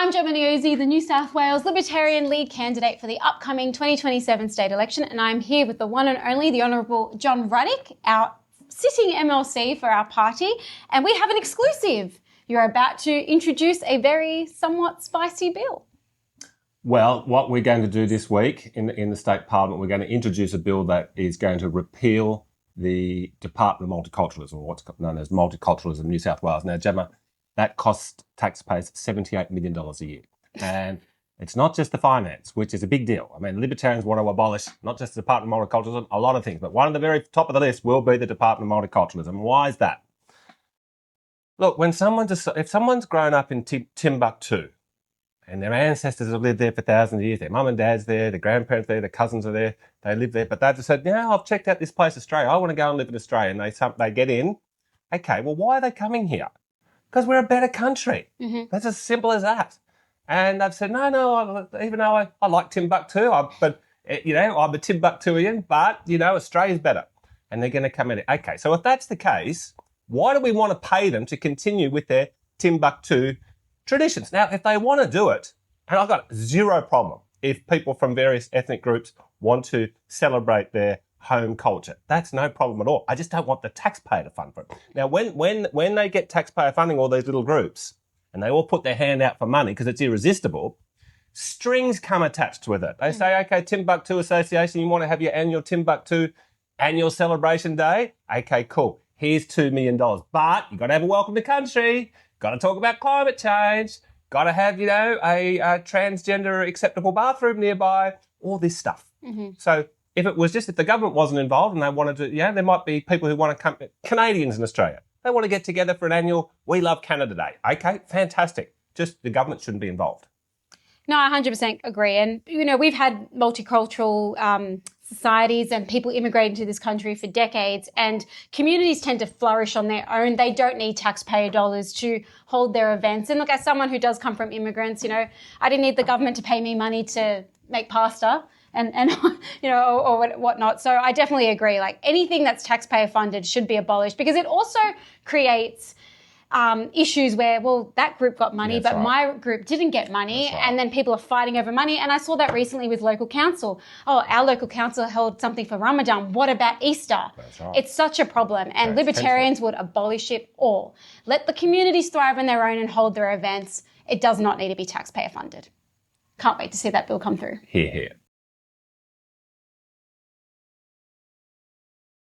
I'm Gemma Niosi, the New South Wales Libertarian lead candidate for the upcoming 2027 state election, and I'm here with the one and only, the Honourable John Ruddick, our sitting MLC for our party, and we have an exclusive. You're about to introduce a very somewhat spicy bill. Well, what we're going to do this week in the state parliament, we're going to introduce a bill that is going to repeal the Department of Multiculturalism, or what's known as Multiculturalism New South Wales. Now, Gemma, that costs taxpayers $78 million a year. And it's not just the finance, which is a big deal. I mean, Libertarians want to abolish not just the Department of Multiculturalism, a lot of things, but one of the very top of the list will be the Department of Multiculturalism. Why is that? Look, if someone's grown up in Timbuktu, and their ancestors have lived there for thousands of years, their mum and dad's there, their grandparents there, their cousins are there, they live there, but they've just said, yeah, I've checked out this place, Australia, I want to go and live in Australia, and they get in. Okay, well, why are they coming here? Because we're a better country. Mm-hmm. That's as simple as that. And they've said, no, even though I like Timbuktu, I'm a Timbuktuian, but, Australia's better. And they're going to come in. Okay, so if that's the case, why do we want to pay them to continue with their Timbuktu traditions? Now, if they want to do it, and I've got zero problem if people from various ethnic groups want to celebrate their home culture. That's no problem at all. I just don't want the taxpayer to fund for it. Now, when they get taxpayer funding, all these little groups, and they all put their hand out for money because it's irresistible, strings come attached with it. They say, okay, Timbuktu Association, you want to have your annual Timbuktu annual celebration day? Okay, cool. Here's $2 million. But you've got to have a welcome to country. Got to talk about climate change. Got to have, a transgender acceptable bathroom nearby. All this stuff. Mm-hmm. So if the government wasn't involved and they wanted to, there might be people who want to come, Canadians in Australia. They want to get together for an annual We Love Canada Day. Okay, fantastic. Just the government shouldn't be involved. No, I 100% agree. And, we've had multicultural societies and people immigrate into this country for decades, and communities tend to flourish on their own. They don't need taxpayer dollars to hold their events. And look, as someone who does come from immigrants, I didn't need the government to pay me money to make pasta and or whatnot. So I definitely agree. Like, anything that's taxpayer funded should be abolished, because it also creates issues where, that group got money, but my group didn't get money, and then people are fighting over money. And I saw that recently with local council. Oh, our local council held something for Ramadan. What about Easter? That's right. It's such a problem, and Libertarians would abolish it all. Let the communities thrive on their own and hold their events. It does not need to be taxpayer funded. Can't wait to see that bill come through. Hear, hear.